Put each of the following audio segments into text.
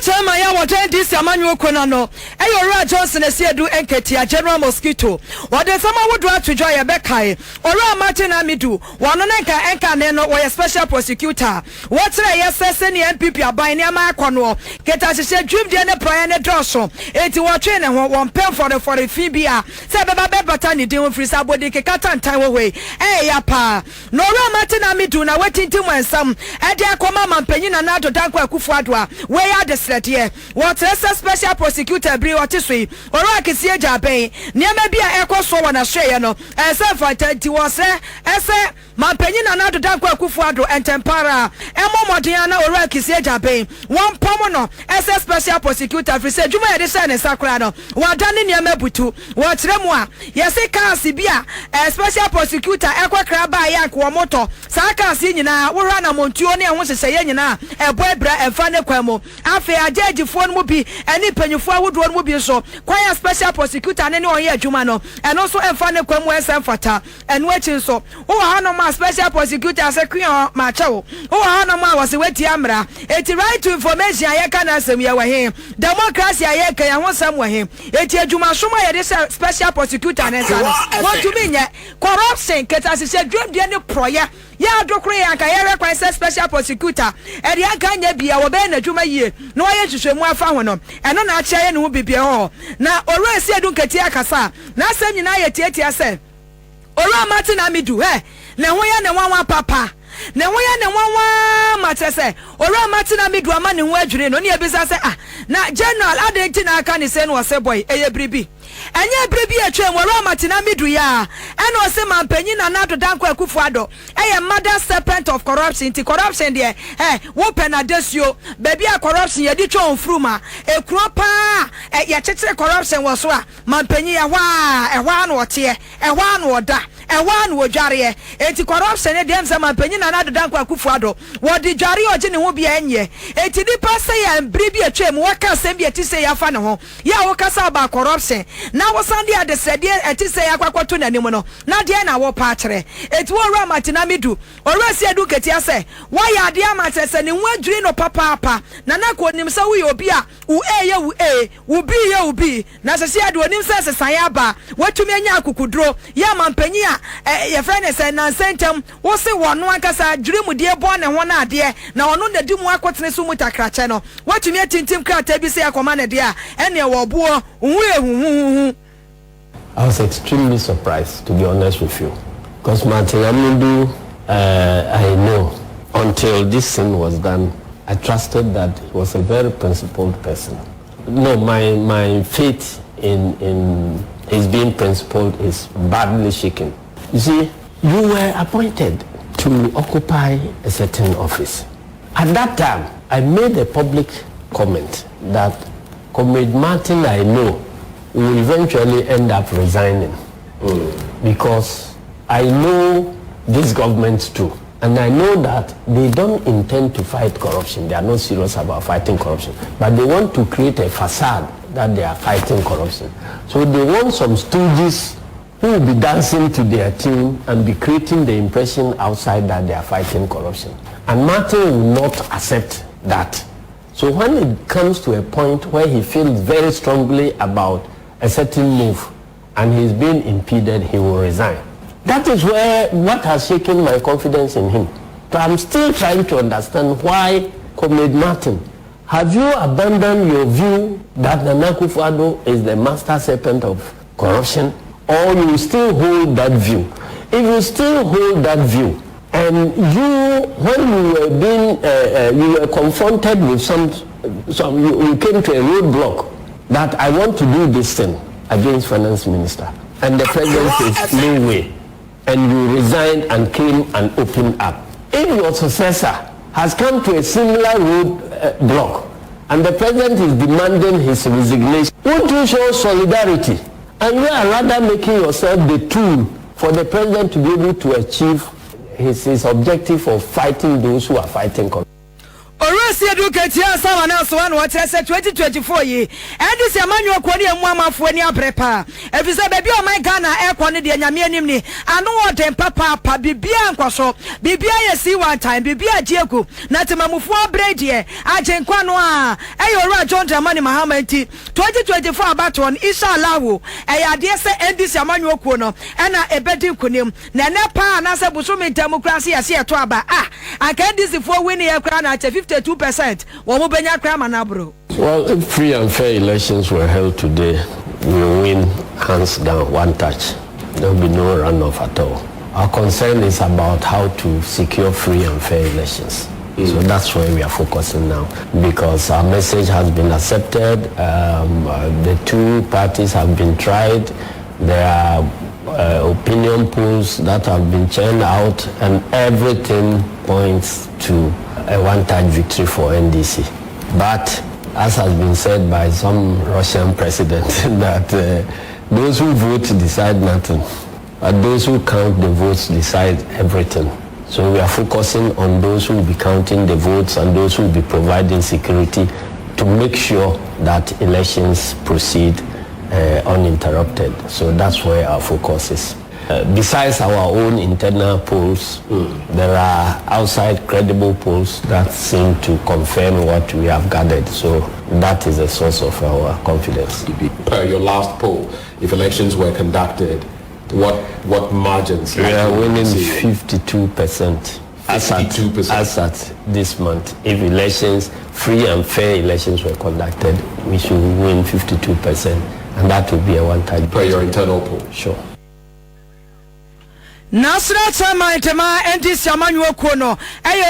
chama ya wajen disi amanyo konano eyora Johnson Asiedu Nketiah General Mosquito wade sama wodo atujo ye bekai ora Martin Amidu wano enka neno wo special prosecutor wotre yesese ni MPP aban ni ama akono keta hye dream de ne prayer ne doso enti wo twe ne ho won pen for the fibia se beba beta ni den free sabodi ke kata ntan wo we ya pa no ora Martin Amidu na wetintim ensam e de akoma mampanyi na ado danko Akufo-Addo a we ya dissect here wotre special prosecutor bri wotisui ora Akisiye jaben niema bia ekoso wona hweye no se fatanti wo se ese mampanyi na ado danko Akufo-Addo entempara emomoden na ora Akisiye jaben won pomo no ese special prosecutor free say juma yede se ne sakra no wadane niema butu wotre mu a yesi kansi bia special prosecutor ekokra ba yank wo moto sa kansi nyina wo hwa na montuo ne ho hyehyeye nyina ebo ebra emfa ne kwamo afi agagifo no mu bi eni panyufo awodo no mu bi so kwaya special prosecutor ne onye adwuma no eno so emfa ne kwamo esa fata eno achi so wo ha no ma special prosecutor se kwion ma chewo wo ha no ma wose weti amra eti right to information ayeka na asem ye wahe democracy ayeka ya ho sam wahe eti adwuma so ma ye special prosecutor ne sa no what to mean corruption keta se dwem de ne proye ya dokure ya ka yere kwan se special prosecutor e de aka nya bia wo be na dwuma yie no ye hwehwemu afa ho no eno na acha ye ne ho bibie ho na ora Asiedu Nketiah kasa na asem nyina ye tietia se ora Martin Amidu ne ho ya ne wanwa papa ne ho ya ne wanwa matese ora Martin Amidu ama ne ho adwure no ne ebisa se na general adenti na aka ne se no se boy eye bribi enye bribi atwa ora Martin Amidu ya eno se mampanyi na nado danko Akufo-Addo eye mother serpent of corruption ti corruption de wo penadesio baby a corruption ye di twa onfruma ekuro pa ye chechire corruption wo so a mampanyi ya hwa na wote hwa na woda hwa na wodware enti corruption de dem se mampanyi na nado danko Akufo-Addo wo di dware oje ne ho bia enye enti di pa se ya bribi atwa mu waka sem bia ti se ya fa ne ho ya wo kasa ba corruption na wo sande ade sede eti se ya kwakwato nanim no na de na wo pa kire eti wo ora Martin Amidu ora Asiedu Nketiah se wa ya ade amate se ne ho adwiri no papa na na ko nim se wo ye obi a wo eye wo bi ye obi na se ade onim se se san ya ba watumi anya akukudro ya mampanyi a ye frene se na sentem wo se wono akasa adwiri mu de bo ne ho na ade na ono na di mu akotene so mu takrache no watumi atintim krata bi se akoma ne de a ene wo bo I was extremely surprised, to be honest with you, because Martin Amidu, I know, until this thing was done, I trusted that he was a very principled person. No, my faith in his being principled is badly shaken. You see, you were appointed to occupy a certain office. At that time, I made a public comment that Comrade Martin, I know, will eventually end up resigning because I know this government too, and I know that they don't intend to fight corruption. They are not serious about fighting corruption, but they want to create a facade that they are fighting corruption. So they want some stooges who will be dancing to their tune and be creating the impression outside that they are fighting corruption. And Martin will not accept that. So when it comes to a point where he feels very strongly about a certain move and he's being impeded, he will resign. That is where what has shaken my confidence in him. But I'm still trying to understand why, Comrade Martin, have you abandoned your view that Akufo-Addo is the master serpent of corruption, or you still hold that view? If you still hold that view, and you, when you were being, you were confronted with you came to a roadblock that I want to do this thing against finance minister, and the president says no way, and you resigned and came and opened up. If your successor has come to a similar roadblock and the president is demanding his resignation, won't you show solidarity? And you are rather making yourself the tool for the president to be able to achieve his objective of fighting those who are fighting corruption. Asiedu Nketiah sama na so one what say 2024 ye and this amanyo kwani emu amafo ani abrepa efise baby o my Ghana ekwo ne de nyame anim ni ano odem papa pa bibia nkwaso bibia yesi one time bibia jiegu na temamufo abrede agenkwa no a eyora John Dramani Mahamanti 2024 abaton inshallah wo eyade se ndc amanyo kwo no na ebedi nkonem na nepa na se busumi democracy ase eto aba aka ndc fo win ye kra na 52% wo mo benya kra manabro. Well, if free and fair elections were held today, we will win hands down, one touch. There will be no runoff at all. Our concern is about how to secure free and fair elections. So that's where we are focusing now, because our message has been accepted. The two parties have been tried. There are opinion polls that have been churned out, and everything points to a one-touch victory for NDC. But as has been said by some Russian president, that those who vote decide nothing, but those who count the votes decide everything. So we are focusing on those who will be counting the votes and those who will be providing security to make sure that elections proceed uninterrupted. So that's where our focus is. Besides our own internal polls, there are outside credible polls that seem to confirm what we have gathered. So that is a source of our confidence. Per your last poll, if elections were conducted, what margins? We are winning 52%. 52%. As at this month. If elections, free and fair elections were conducted, we should win 52%. And that will be a one-time. Per your internal poll? Sure. National chairman tema NDC amanyo kono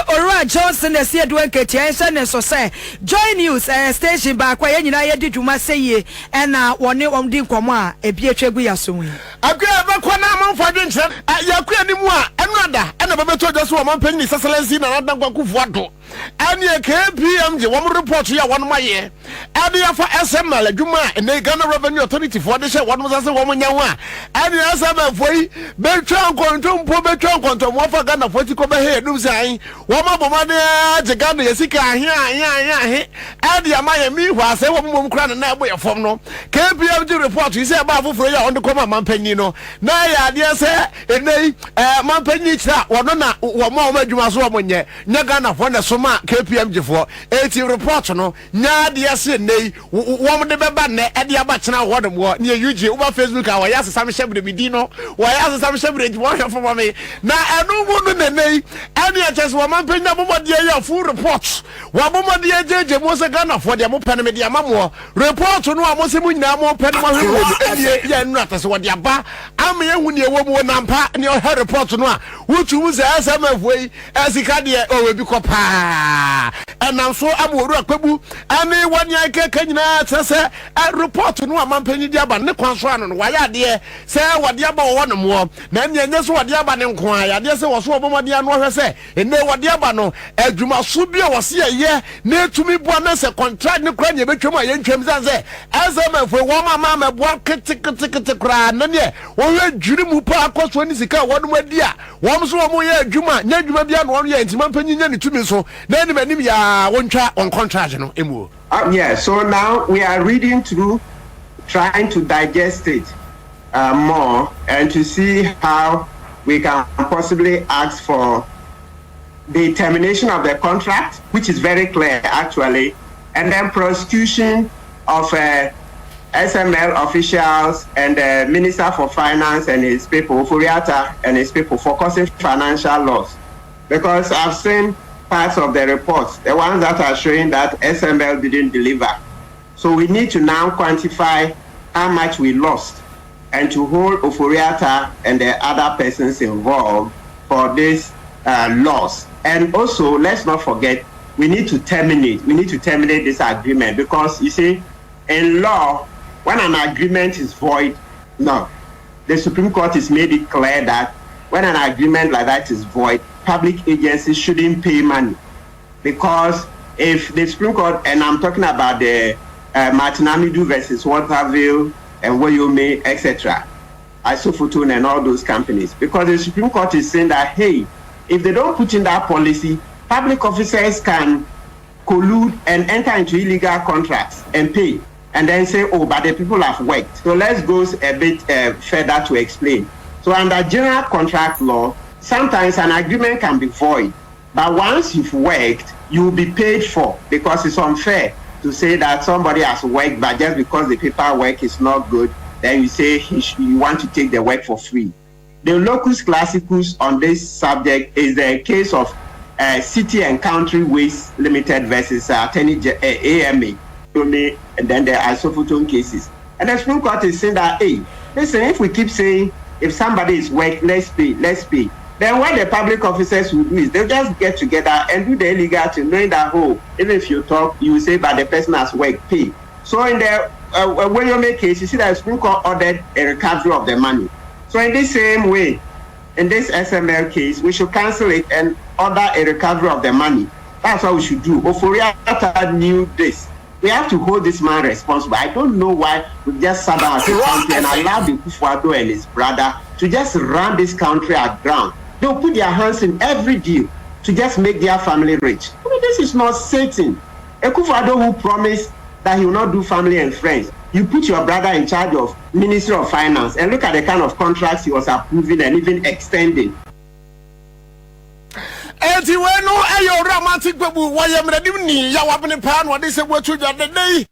Ora Johnson Asiedu Nketiah ne so say join news station ba kwa ye nyina ye di dwuma seye na wone omdi nkomo a ebietwegu yaso wi akwa ba kwa na amamfa dwenche yakwa ni mu a enada na bebeto just wo mampanyi sasalensi na nadan Akufo-Addo ani KPM je wo report ya won maye ani ya fa SML adwuma ne Ghana Revenue Authority for de she won sase wo nya ho a ani SML foi betwa nkontompo betwa nkontom wo fa Ghana foti ko be he dum sai wo maboma de je Ghana yesika ahia adi amaye mi hu ase wo mom kura na ebo ye fom no KPM je report yi se ba afoforo ya on de ko mampanyi no na ya de se enei mampanyi kira wono na wo ma adwuma so wo nye nya Ghana fo na so ma KPM G4 eti report no nya de ase nei wo de beba ne e de aba chena wo dem wo ne UG uba Facebook a wo ya asesa me shebre mi di no wo ya asesa me shebre ji wo hwefo me na enu mu no ne nei ene achese wo man penya bomode ya full report wo bomode ya jeje mo se Ghana fo de mo pene me de amamo report no a mo se mu nyina mo pene mo hwe ya enu atase wo de aba am ye hu ne wo mu nampa ne o he report no a wutu mu se SMF asika de o we bi ko pa and so amoru akwabu ani wani akeka nyina tese report no amampanyi di aba ne kwanso ano no waya de se wade aba wo no mo na nyenye so wade aba ne nko a yade se wo so obomode ano hwe se ene wade aba no adwuma so bia wo se ye na etumi bua na se contract ne kra nye betwam a ye ntwam sanse SMF wo mama ma bua kete kra na ne wo hwe dwiri mu pa akoso ni sika wo no adi a wo so wo mo ye adwuma nya adwuma bia no wo ye ntimampanyi nya ne tumi so na ni manim ya woncha on contract no emu. Yeah, so now we are reading through, trying to digest it more and to see how we can possibly ask for the termination of the contract, which is very clear actually, and then prosecution of SML officials and the Minister for Finance and his people, Furiata and his people, for causing financial loss. Because I've seen parts of the reports, the ones that are showing that SML didn't deliver. So we need to now quantify how much we lost and to hold Oforiata and the other persons involved for this loss. And also, let's not forget, we need to terminate this agreement, because you see, in law, when an agreement is void, no, the Supreme Court has made it clear that when an agreement like that is void, public agencies shouldn't pay money, because if the Supreme Court, and I'm talking about the Amidu versus Waterville and Wyoming, etc., Isofotone and all those companies, because the Supreme Court is saying that, hey, if they don't put in that policy, public officers can collude and enter into illegal contracts and pay, and then say, oh, but the people have worked. So let's go a bit further to explain. So under general contract law, sometimes an agreement can be void, but once you've worked, you will be paid for, because it's unfair to say that somebody has worked, but just because the paperwork is not good, then you say you want to take the work for free. The locus classicus on this subject is the case of City and Country Waste Limited versus AMA, and then there are Sofoton cases. And the Supreme Court is saying that, hey, listen, if we keep saying if somebody is work, let's pay, then what the public officers will do is they'll just get together and do the illegal thing, knowing that, oh, even if you talk, you will say, but the person has worked, pay. So in the when you make case, you see that the Supreme Court ordered a recovery of the money. So in this same way, in this SML case, we should cancel it and order a recovery of the money. That's what we should do. Oforiatta knew this. We have to hold this man responsible. I don't know why we just sat down as a country and allowed Akufo-Addo and his brother to just run this country aground. They'll put their hands in every deal to just make their family rich. I mean, this is not Satan. Akufo-Addo who promised that he will not do family and friends. You put your brother in charge of Ministry of Finance and look at the kind of contracts he was approving and even extending. Eti we no ayo romantic babu wa yemredim ni ya wabne pan what is what you the day